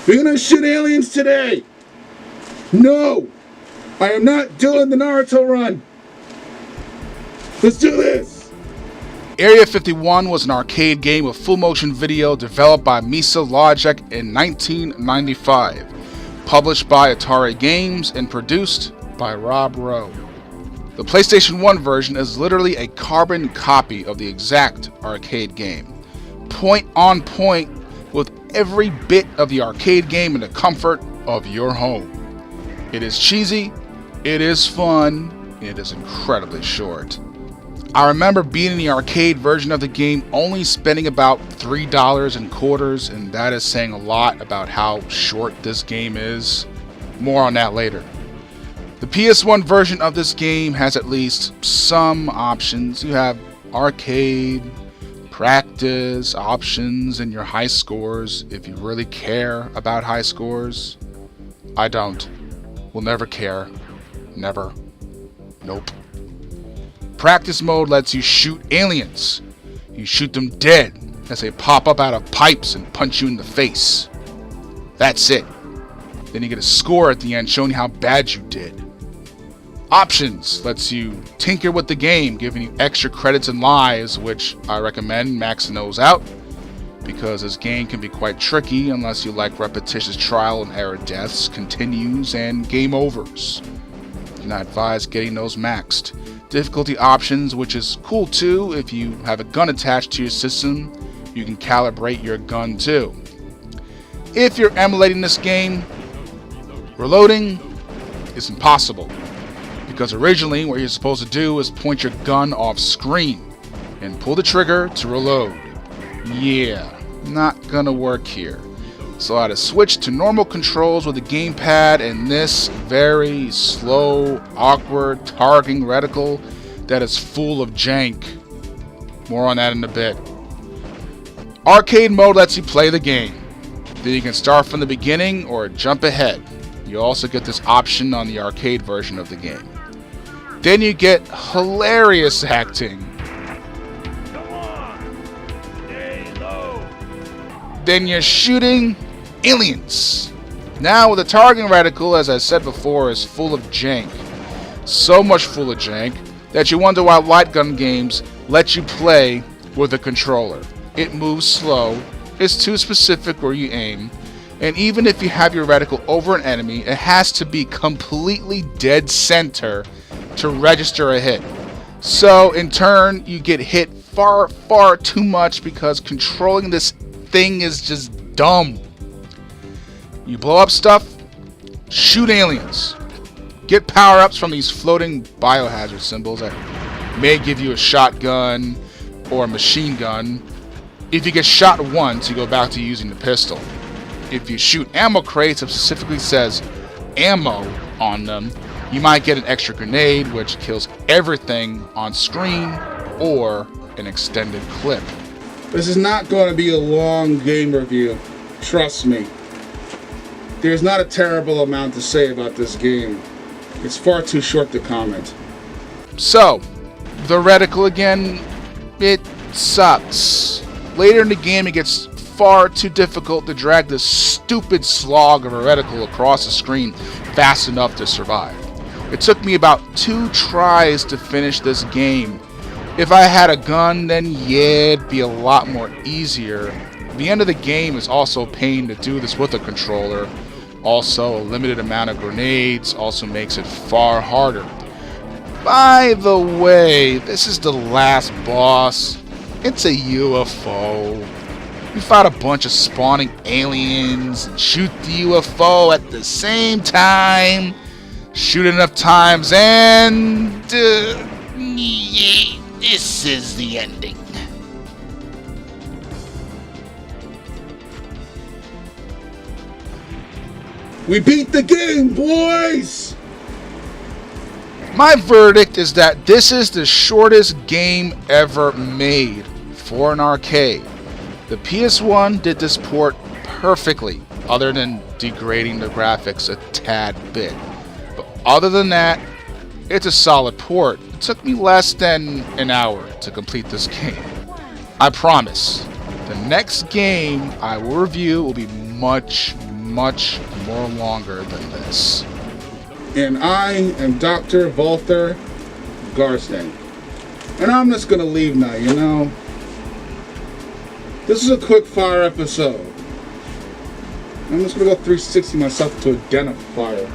We're gonna shoot aliens today! No! I am not doing the Naruto run! Let's do this! Area 51 was an arcade game with full motion video developed by Misa Logic in 1995, published by Atari Games and produced by Rob Rowe. The PlayStation 1 version is literally a carbon copy of the exact arcade game, point on point with every bit of the arcade game in the comfort of your home. It is cheesy, it is fun, it is incredibly short. I remember being in the arcade version of the game only spending about $3 in quarters, and that is saying a lot about how short this game is. More on that later. The PS1 version of this game has at least some options. You have arcade, practice, options, and your high scores if you really care about high scores. I don't. Will never care. Never. Nope. Practice mode lets you shoot aliens. You shoot them dead as they pop up out of pipes and punch you in the face. That's it. Then you get a score at the end showing how bad you did. Options lets you tinker with the game, giving you extra credits and lives, which I recommend maxing those out, because this game can be quite tricky unless you like repetitious trial and error deaths, continues, and game overs. And I advise getting those maxed. Difficulty options, which is cool too. If you have a gun attached to your system, you can calibrate your gun too. If you're emulating this game, reloading is impossible, because originally what you're supposed to do is point your gun off screen and pull the trigger to reload. Yeah, not gonna work here. So I had to switch to normal controls with the gamepad and this very slow, awkward targeting reticle that is full of jank. More on that in a bit. Arcade mode lets you play the game. Then you can start from the beginning or jump ahead. You also get this option on the arcade version of the game. Then you get hilarious acting. Then you're shooting aliens. Now with the targeting reticle, as I said before, is full of jank. So much full of jank that you wonder why light gun games let you play with a controller. It moves slow, it's too specific where you aim, and even if you have your reticle over an enemy, it has to be completely dead center to register a hit. So in turn, you get hit far, far too much because controlling this thing is just dumb. You blow up stuff, shoot aliens, get power-ups from these floating biohazard symbols that may give you a shotgun or a machine gun. If you get shot once, you go back to using the pistol. If you shoot ammo crates that specifically says ammo on them, you might get an extra grenade which kills everything on screen or an extended clip. This is not going to be a long game review. Trust me. There's not a terrible amount to say about this game. It's far too short to comment. So, the reticle again, it sucks. Later in the game it gets far too difficult to drag this stupid slog of a reticle across the screen fast enough to survive. It took me about 2 tries to finish this game. If I had a gun, then yeah, it'd be a lot more easier. The end of the game is also a pain to do this with a controller. Also, a limited amount of grenades also makes it far harder. By the way, this is the last boss. It's a UFO. You fight a bunch of spawning aliens and shoot the UFO at the same time. Shoot enough times and this is the ending. We beat the game, boys! My verdict is that this is the shortest game ever made for an arcade. The PS1 did this port perfectly, other than degrading the graphics a tad bit. But other than that, it's a solid port. It took me less than an hour to complete this game. I promise, the next game I will review will be much, much more longer than this. And I am Dr. Valther Garstang. And I'm just gonna leave now, you know. This is a quick fire episode. I'm just gonna go 360 myself to a den of fire.